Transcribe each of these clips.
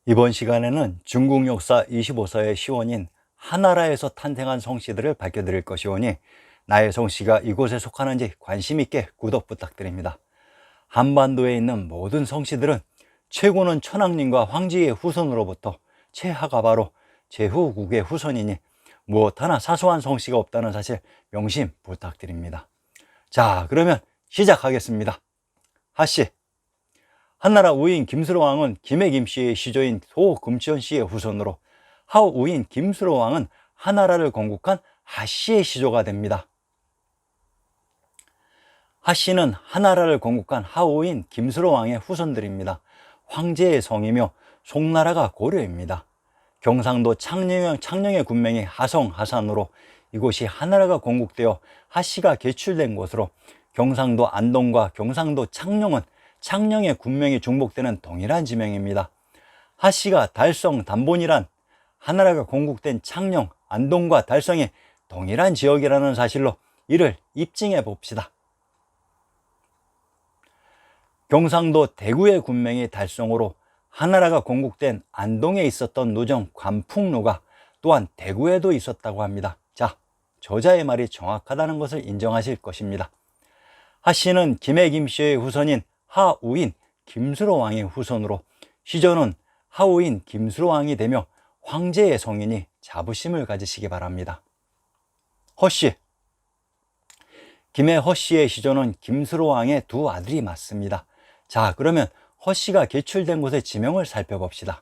이번 시간에는 중국 역사 25서의 시원인 하나라에서 탄생한 성씨들을 밝혀드릴 것이오니 나의 성씨가 이곳에 속하는지 관심 있게 구독 부탁드립니다. 한반도에 있는 모든 성씨들은 최고는 천황님과 황제의 후손으로부터 최하가 바로 제후국의 후손이니 무엇 하나 사소한 성씨가 없다는 사실 명심 부탁드립니다. 자, 그러면 시작하겠습니다. 하씨, 한나라 우인 김수로왕은 김해 김씨의 시조인 소금치원 씨의 후손으로 하우 우인 김수로왕은 하나라를 건국한 하씨의 시조가 됩니다. 하씨는 하나라를 건국한 하우인 김수로왕의 후손들입니다. 황제의 성이며 송나라가 고려입니다. 경상도 창녕의 군명이 하성, 하산으로 이곳이 하나라가 건국되어 하씨가 개출된 곳으로 경상도 안동과 경상도 창녕은 창녕의 군명이 중복되는 동일한 지명입니다. 하씨가 달성, 단본이란 하나라가 건국된 창녕, 안동과 달성이 동일한 지역이라는 사실로 이를 입증해 봅시다. 경상도 대구의 군명이 달성으로 하나라가 건국된 안동에 있었던 노정 관풍로가 또한 대구에도 있었다고 합니다. 자, 저자의 말이 정확하다는 것을 인정하실 것입니다. 하씨는 김해 김씨의 후손인 하우인 김수로왕의 후손으로 시조는 하우인 김수로왕이 되며 황제의 성이니 자부심을 가지시기 바랍니다. 허씨, 김해 허씨의 시조는 김수로왕의 두 아들이 맞습니다. 자, 그러면 허씨가 개출된 곳의 지명을 살펴봅시다.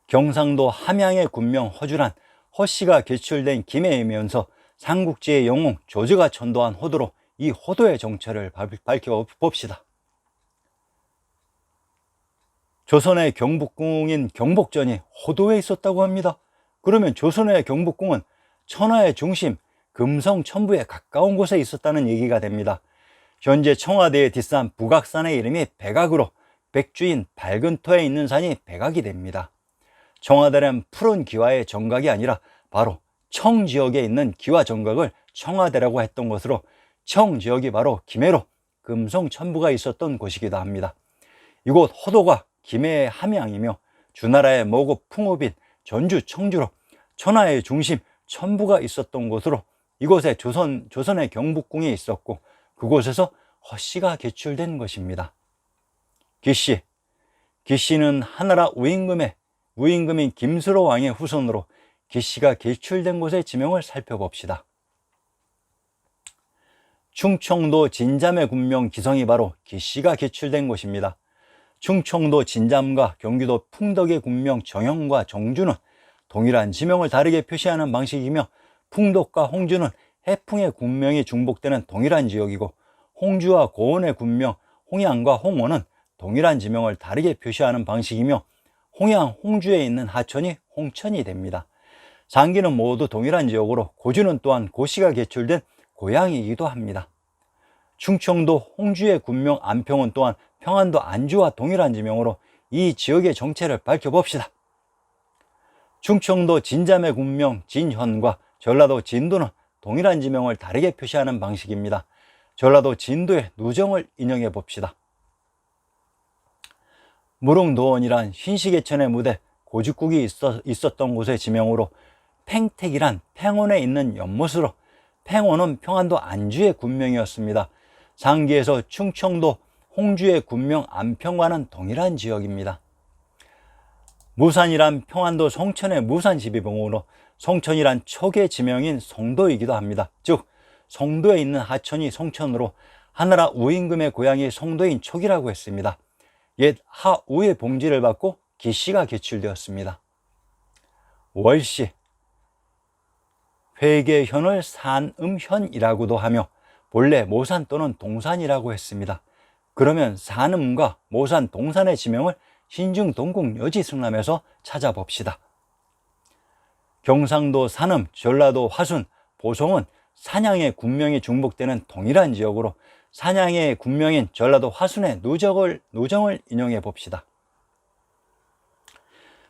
경상도 함양의 군명 허주란 허씨가 개출된 김해이면서 삼국지의 영웅 조즈가 천도한 호도로 이 호도의 정체를 밝혀봅시다. 조선의 경복궁인 경복전이 호도에 있었다고 합니다. 그러면 조선의 경복궁은 천하의 중심 금성천부에 가까운 곳에 있었다는 얘기가 됩니다. 현재 청와대의 뒷산 북악산의 이름이 백악으로 백주인 밝은 터에 있는 산이 백악이 됩니다. 청와대는 푸른 기와의 정각이 아니라 바로 청 지역에 있는 기와 정각을 청와대라고 했던 것으로 청 지역이 바로 김해로 금성천부가 있었던 곳이기도 합니다. 이곳 호도가 김해의 함양이며 주나라의 모국 풍업인 전주 청주로 천하의 중심 천부가 있었던 곳으로 이곳에 조선의 경복궁이 있었고 그곳에서 허씨가 개출된 것입니다. 기씨, 기씨는 하나라 우임금인 김수로 왕의 후손으로 기씨가 개출된 곳의 지명을 살펴봅시다. 충청도 진잠의 군명 기성이 바로 기씨가 개출된 곳입니다. 충청도 진잠과 경기도 풍덕의 군명 정형과 정주는 동일한 지명을 다르게 표시하는 방식이며 풍덕과 홍주는 해풍의 군명이 중복되는 동일한 지역이고 홍주와 고원의 군명 홍양과 홍원은 동일한 지명을 다르게 표시하는 방식이며 홍양, 홍주에 있는 하천이 홍천이 됩니다. 장기는 모두 동일한 지역으로 고주는 또한 고씨가 개출된 고향이기도 합니다. 충청도 홍주의 군명 안평은 또한 평안도 안주와 동일한 지명으로 이 지역의 정체를 밝혀봅시다. 충청도 진잠의 군명 진현과 전라도 진도는 동일한 지명을 다르게 표시하는 방식입니다. 전라도 진도의 누정을 인용해 봅시다. 무릉도원이란 신시계천의 무대 고죽국이 있었던 곳의 지명으로 팽택이란 팽원에 있는 연못으로 팽원은 평안도 안주의 군명이었습니다. 상기에서 충청도 홍주의 군명 안평과는 동일한 지역입니다. 무산이란 평안도 성천의 무산지비봉으로 성천이란 척의 지명인 성도이기도 합니다. 즉 성도에 있는 하천이 성천으로 하나라 우임금의 고향이 성도인 척이라고 했습니다. 옛 하우의 봉지를 받고 기씨가 개출되었습니다. 월씨, 회계현을 산음현이라고도 하며 본래 모산 또는 동산이라고 했습니다. 그러면 산음과 모산, 동산의 지명을 신중 동국 여지승남에서 찾아봅시다. 경상도 산음, 전라도 화순, 보성은 산양의 군명이 중복되는 동일한 지역으로 산양의 군명인 전라도 화순의 누정을 인용해 봅시다.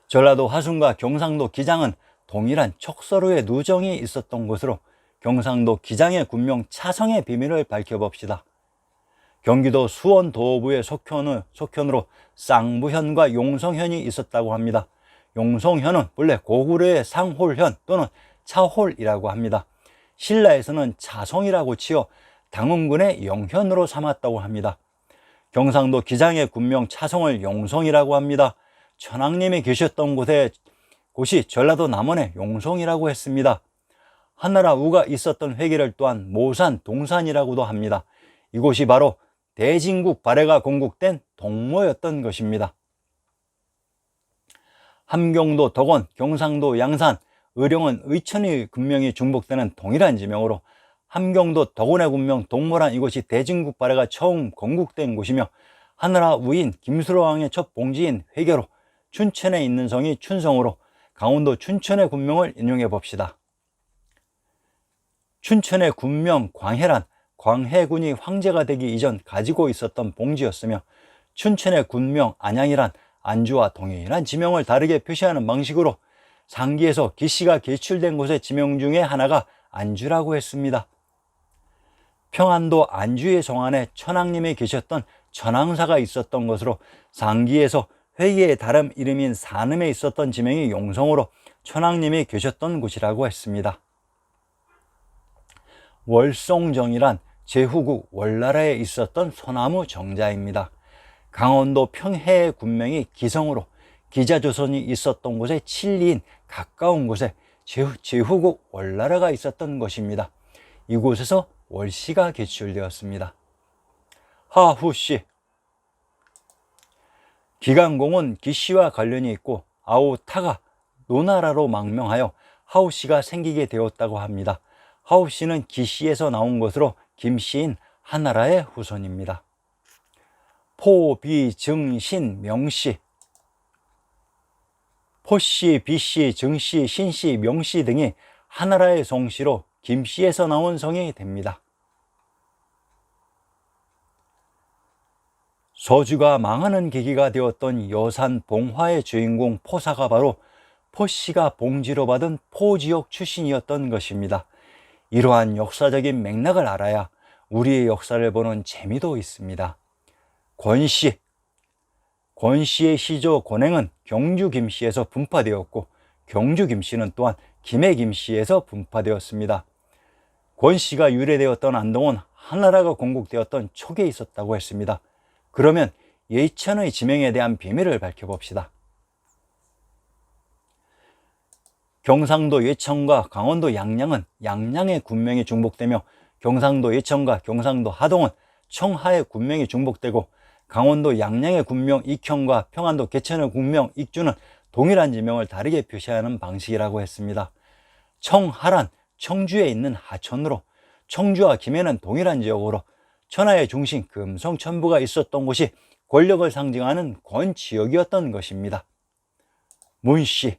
전라도 화순과 경상도 기장은 동일한 척서루의 누정이 있었던 곳으로 경상도 기장의 군명 차성의 비밀을 밝혀봅시다. 경기도 수원 도부의 속현으로 쌍부현과 용성현이 있었다고 합니다. 용성현은 본래 고구려의 상홀현 또는 차홀이라고 합니다. 신라에서는 차성이라고 치어 당운군의 영현으로 삼았다고 합니다. 경상도 기장의 군명 차성을 용성이라고 합니다. 천황님이 계셨던 곳이 전라도 남원의 용성이라고 했습니다. 한나라 우가 있었던 회기를 또한 모산, 동산이라고도 합니다. 이곳이 바로 대진국 발해가 건국된 동모였던 것입니다. 함경도 덕원, 경상도 양산, 의령은 의천의 군명이 중복되는 동일한 지명으로 함경도 덕원의 군명 동모란 이곳이 대진국 발해가 처음 건국된 곳이며 한나라 우인 김수로왕의 첫 봉지인 회계로 춘천에 있는 성이 춘성으로 강원도 춘천의 군명을 인용해 봅시다. 춘천의 군명 광해란 광해군이 황제가 되기 이전 가지고 있었던 봉지였으며 춘천의 군명 안양이란 안주와 동일한 지명을 다르게 표시하는 방식으로 상기에서 기씨가 개출된 곳의 지명 중에 하나가 안주라고 했습니다. 평안도 안주의 성안에 천황님이 계셨던 천황사가 있었던 것으로 상기에서 회의의 다른 이름인 산음에 있었던 지명이 용성으로 천황님이 계셨던 곳이라고 했습니다. 월송정이란 제후국 월나라에 있었던 소나무 정자입니다. 강원도 평해의 군명이 기성으로 기자조선이 있었던 곳의 칠리인 가까운 곳에 제후국 월나라가 있었던 것입니다. 이곳에서 월씨가 개출되었습니다. 하후씨, 기간공은 기씨와 관련이 있고 아우타가 노나라로 망명하여 하우씨가 생기게 되었다고 합니다. 하우씨는 기씨에서 나온 것으로 김씨인 한나라의 후손입니다. 포, 비, 증, 신, 명씨, 포씨, 비씨, 증씨, 신씨, 명씨 등이 한나라의 성씨로 김씨에서 나온 성이 됩니다. 서주가 망하는 계기가 되었던 여산 봉화의 주인공 포사가 바로 포씨가 봉지로 받은 포지역 출신이었던 것입니다. 이러한 역사적인 맥락을 알아야 우리의 역사를 보는 재미도 있습니다. 권씨, 권씨의 시조 권행은 경주 김씨에서 분파되었고 경주 김씨는 또한 김해 김씨에서 분파되었습니다. 권씨가 유래되었던 안동은 한나라가 건국되었던 초기에 있었다고 했습니다. 그러면 예천의 지명에 대한 비밀을 밝혀봅시다. 경상도 예천과 강원도 양양은 양양의 군명이 중복되며 경상도 예천과 경상도 하동은 청하의 군명이 중복되고 강원도 양양의 군명 익현과 평안도 개천의 군명 익주는 동일한 지명을 다르게 표시하는 방식이라고 했습니다. 청하란 청주에 있는 하천으로 청주와 김해는 동일한 지역으로 천하의 중심 금성 천부가 있었던 곳이 권력을 상징하는 권지역이었던 것입니다. 문씨,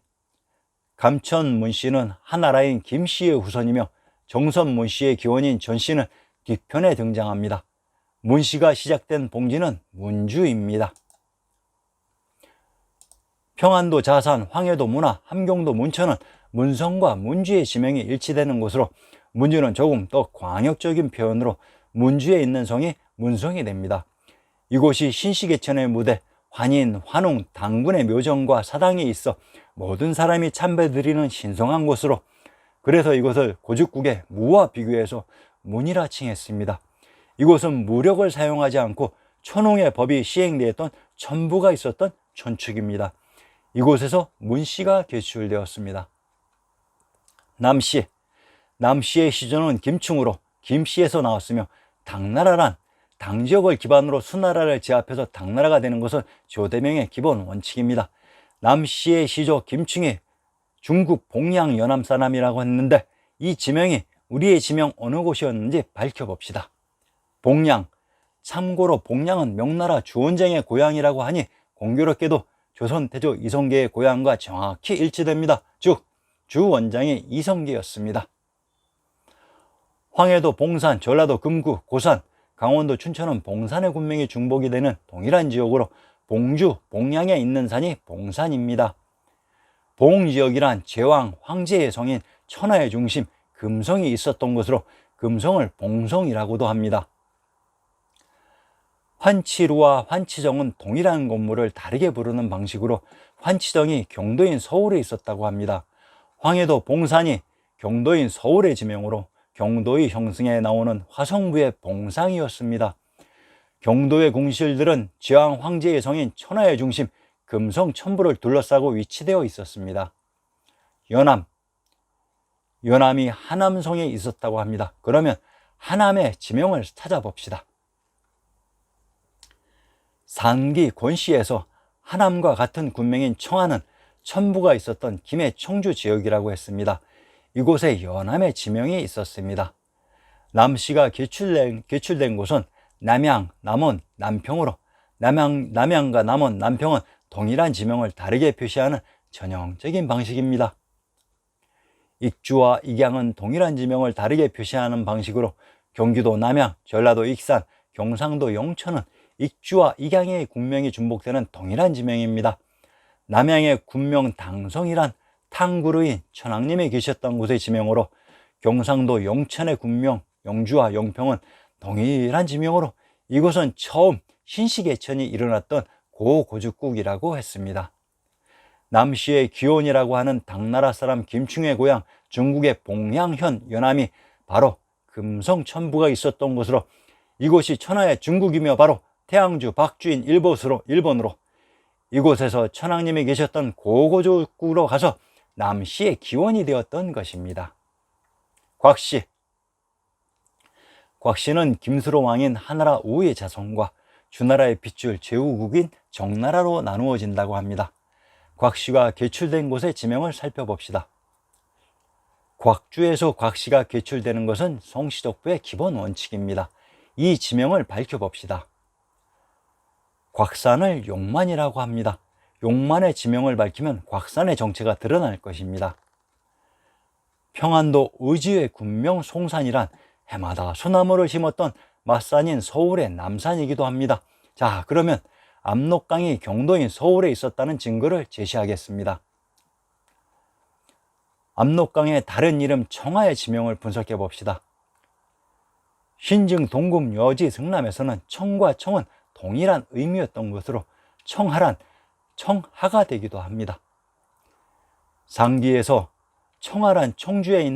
감천 문씨는 한나라인 김씨의 후손이며 정선 문씨의 기원인 전씨는 뒤편에 등장합니다. 문씨가 시작된 봉지는 문주입니다. 평안도 자산, 황해도 문화, 함경도 문천은 문성과 문주의 지명이 일치되는 곳으로 문주는 조금 더 광역적인 표현으로 문주에 있는 성이 문성이 됩니다. 이곳이 신시개천의 무대, 환인, 환웅, 당군의 묘정과 사당이 있어 모든 사람이 참배드리는 신성한 곳으로 그래서 이곳을 고죽국의 무와 비교해서 문이라 칭했습니다. 이곳은 무력을 사용하지 않고 천홍의 법이 시행되었던 천부가 있었던 천축입니다. 이곳에서 문씨가 개출되었습니다. 남씨, 남씨의 시조는 김충으로 김씨에서 나왔으며 당나라란 당지역을 기반으로 수나라를 제압해서 당나라가 되는 것은 조대명의 기본 원칙입니다. 남씨의 시조 김충이 중국 봉양 연암 사람이라고 했는데 이 지명이 우리의 지명 어느 곳이었는지 밝혀봅시다. 봉양, 참고로 봉양은 명나라 주원쟁의 고향이라고 하니 공교롭게도 조선 태조 이성계의 고향과 정확히 일치됩니다. 즉 주원장이 이성계였습니다. 황해도 봉산, 전라도 금구, 고산, 강원도 춘천은 봉산의 군명이 중복이 되는 동일한 지역으로 봉주, 봉양에 있는 산이 봉산입니다. 봉지역이란 제왕, 황제의 성인 천하의 중심 금성이 있었던 곳으로 금성을 봉성이라고도 합니다. 환치루와 환치정은 동일한 건물을 다르게 부르는 방식으로 환치정이 경도인 서울에 있었다고 합니다. 황해도 봉산이 경도인 서울의 지명으로 경도의 형성에 나오는 화성부의 봉상이었습니다. 경도의 궁실들은 지왕 황제의 성인 천하의 중심 금성 천부를 둘러싸고 위치되어 있었습니다. 연암이 하남성에 있었다고 합니다. 그러면 하남의 지명을 찾아봅시다. 산기 권시에서 하남과 같은 군명인 청하는 천부가 있었던 김해 청주 지역이라고 했습니다. 이곳에 연암의 지명이 있었습니다. 남씨가 개출된 곳은 남양, 남원, 남평으로 남양과 남원, 남평은 동일한 지명을 다르게 표시하는 전형적인 방식입니다. 익주와 익양은 동일한 지명을 다르게 표시하는 방식으로 경기도 남양, 전라도 익산, 경상도 영천은 익주와 익양의 군명이 중복되는 동일한 지명입니다. 남양의 군명 당성이란 탕구루인 천왕님이 계셨던 곳의 지명으로 경상도 영천의 군명 영주와 영평은 동일한 지명으로 이곳은 처음 신시개천이 일어났던 고고죽국이라고 했습니다. 남씨의 기원이라고 하는 당나라 사람 김충의 고향 중국의 봉양현 연암이 바로 금성천부가 있었던 곳으로 이곳이 천하의 중국이며 바로 태양주 박주인 일본으로 이곳에서 천왕님이 계셨던 고고죽국으로 가서 남씨의 기원이 되었던 것입니다. 곽씨는 김수로 왕인 하나라 우의 자손과 주나라의 핏줄 제후국인 정나라로 나누어진다고 합니다. 곽씨가 개출된 곳의 지명을 살펴봅시다. 곽주에서 곽씨가 개출되는 것은 성씨족부의 기본 원칙입니다. 이 지명을 밝혀봅시다. 곽산을 용만이라고 합니다. 용만의 지명을 밝히면 곽산의 정체가 드러날 것입니다. 평안도 의지의 군명 송산이란 해마다 소나무를 심었던 맛산인 서울의 남산이기도 합니다. 자, 그러면 압록강이 경도인 서울에 있었다는 증거를 제시하겠습니다. 압록강의 다른 이름 청하의 지명을 분석해 봅시다. 신증 동금 여지 승람에서는 청과 청은 동일한 의미였던 것으로 청하란 청하가 되기도 합니다. 상기에서 청하란 청주에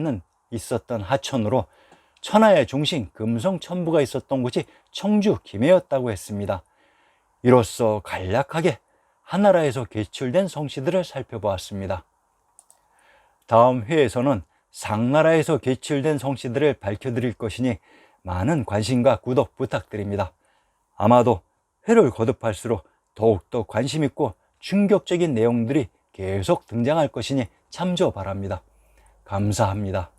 있었던 하천으로 천하의 중심 금성천부가 있었던 곳이 청주 김해였다고 했습니다. 이로써 간략하게 하나라에서 개출된 성씨들을 살펴보았습니다. 다음 회에서는 상나라에서 개출된 성씨들을 밝혀드릴 것이니 많은 관심과 구독 부탁드립니다. 아마도 회를 거듭할수록 더욱더 관심 있고 충격적인 내용들이 계속 등장할 것이니 참조 바랍니다. 감사합니다.